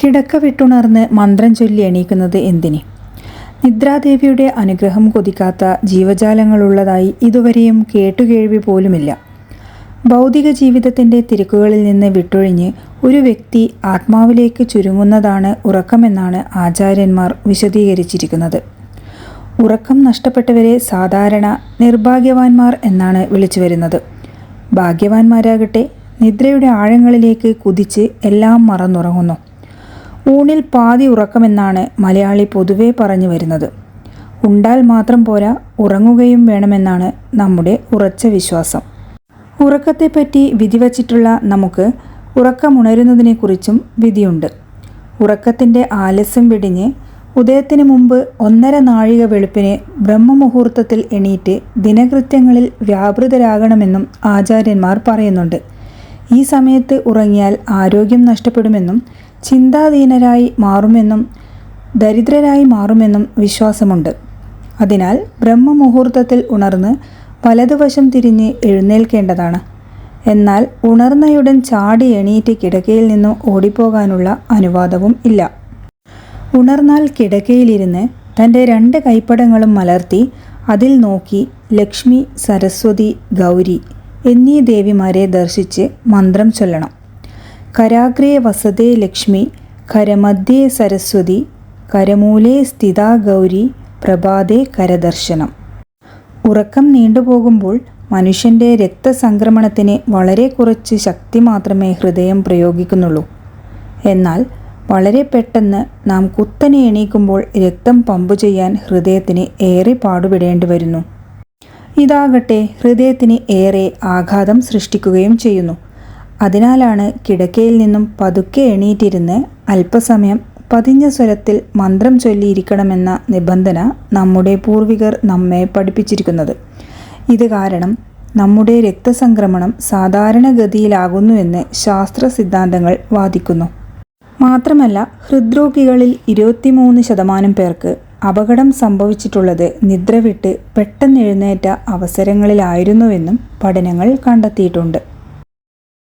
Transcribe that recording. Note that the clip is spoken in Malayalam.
കിടക്ക വിട്ടുണർന്ന് മന്ത്രം ചൊല്ലി എണീക്കുന്നത് എന്തിന്? നിദ്രാദേവിയുടെ അനുഗ്രഹം കൊതിക്കാത്ത ജീവജാലങ്ങളുള്ളതായി ഇതുവരെയും കേട്ടുകേഴ്വി പോലുമില്ല. ഭൗതിക ജീവിതത്തിൻ്റെ തിരക്കുകളിൽ നിന്ന് വിട്ടൊഴിഞ്ഞ് ഒരു വ്യക്തി ആത്മാവിലേക്ക് ചുരുങ്ങുന്നതാണ് ഉറക്കമെന്നാണ് ആചാര്യന്മാർ വിശദീകരിച്ചിരിക്കുന്നത്. ഉറക്കം നഷ്ടപ്പെട്ടവരെ സാധാരണ നിർഭാഗ്യവാന്മാർ എന്നാണ് വിളിച്ചു വരുന്നത്. ഭാഗ്യവാന്മാരാകട്ടെ നിദ്രയുടെ ആഴങ്ങളിലേക്ക് കുതിച്ച് എല്ലാം മറന്നുറങ്ങുന്നു. ഊണിൽ പാതി ഉറക്കമെന്നാണ് മലയാളി പൊതുവെ പറഞ്ഞു വരുന്നത്. ഉണ്ടാൽ മാത്രം പോരാ, ഉറങ്ങുകയും വേണമെന്നാണ് നമ്മുടെ ഉറച്ച വിശ്വാസം. ഉറക്കത്തെപ്പറ്റി വിധി വച്ചിട്ടുള്ള നമുക്ക് ഉറക്കമുണരുന്നതിനെക്കുറിച്ചും വിധിയുണ്ട്. ഉറക്കത്തിൻ്റെ ആലസ്യം വെടിഞ്ഞ് ഉദയത്തിന് മുമ്പ് 1.5 നാഴിക വെളുപ്പിന് ബ്രഹ്മമുഹൂർത്തത്തിൽ എണീറ്റ് ദിനകൃത്യങ്ങളിൽ വ്യാപൃതരാകണമെന്നും ആചാര്യന്മാർ പറയുന്നുണ്ട്. ഈ സമയത്ത് ഉറങ്ങിയാൽ ആരോഗ്യം നഷ്ടപ്പെടുമെന്നും ചിന്താധീനരായി മാറുമെന്നും ദരിദ്രരായി മാറുമെന്നും വിശ്വാസമുണ്ട്. അതിനാൽ ബ്രഹ്മമുഹൂർത്തത്തിൽ ഉണർന്ന് വലതുവശം തിരിഞ്ഞ് എഴുന്നേൽക്കേണ്ടതാണ്. എന്നാൽ ഉണർന്നയുടൻ ചാടി എണീറ്റ് കിടക്കയിൽ നിന്നും ഓടിപ്പോകാനുള്ള അനുവാദവും ഇല്ല. ഉണർന്നാൽ കിടക്കയിലിരുന്ന് തൻ്റെ 2 കൈപ്പടങ്ങളും മലർത്തി അതിൽ നോക്കി ലക്ഷ്മി, സരസ്വതി, ഗൗരി എന്നീ ദേവിമാരെ ദർശിച്ച് മന്ത്രം ചൊല്ലണം. കരാഗ്രേ വസതേ ലക്ഷ്മി, കരമധ്യേ സരസ്വതി, കരമൂലേ സ്ഥിതാ ഗൗരി, പ്രഭാതേ കരദർശനം. ഉറക്കം നീണ്ടുപോകുമ്പോൾ മനുഷ്യൻ്റെ രക്തസംക്രമണത്തിന് വളരെ കുറച്ച് ശക്തി മാത്രമേ ഹൃദയം പ്രയോഗിക്കുന്നുള്ളൂ. എന്നാൽ വളരെ പെട്ടെന്ന് നാം കുത്തനെ എണീക്കുമ്പോൾ രക്തം പമ്പ് ചെയ്യാൻ ഹൃദയത്തിന് ഏറെ പാടുപെടേണ്ടി വരുന്നു. ഇതാകട്ടെ ഹൃദയത്തിന് ഏറെ ആഘാതം സൃഷ്ടിക്കുകയും ചെയ്യുന്നു. അതിനാലാണ് കിടക്കയിൽ നിന്നും പതുക്കെ എണീറ്റിരുന്ന് അല്പസമയം പതിഞ്ഞ സ്വരത്തിൽ മന്ത്രം ചൊല്ലിയിരിക്കണമെന്ന നിബന്ധന നമ്മുടെ പൂർവികർ നമ്മെ പഠിപ്പിച്ചിരിക്കുന്നത്. ഇത് കാരണം നമ്മുടെ രക്തസംക്രമണം സാധാരണഗതിയിലാകുന്നുവെന്ന് ശാസ്ത്ര സിദ്ധാന്തങ്ങൾ വാദിക്കുന്നു. മാത്രമല്ല, ഹൃദ്രോഗികളിൽ 23% പേർക്ക് അപകടം സംഭവിച്ചിട്ടുള്ളത് നിദ്ര വിട്ട് പെട്ടെന്ന് എഴുന്നേറ്റ അവസരങ്ങളിലായിരുന്നുവെന്നും പഠനങ്ങൾ കണ്ടെത്തിയിട്ടുണ്ട്.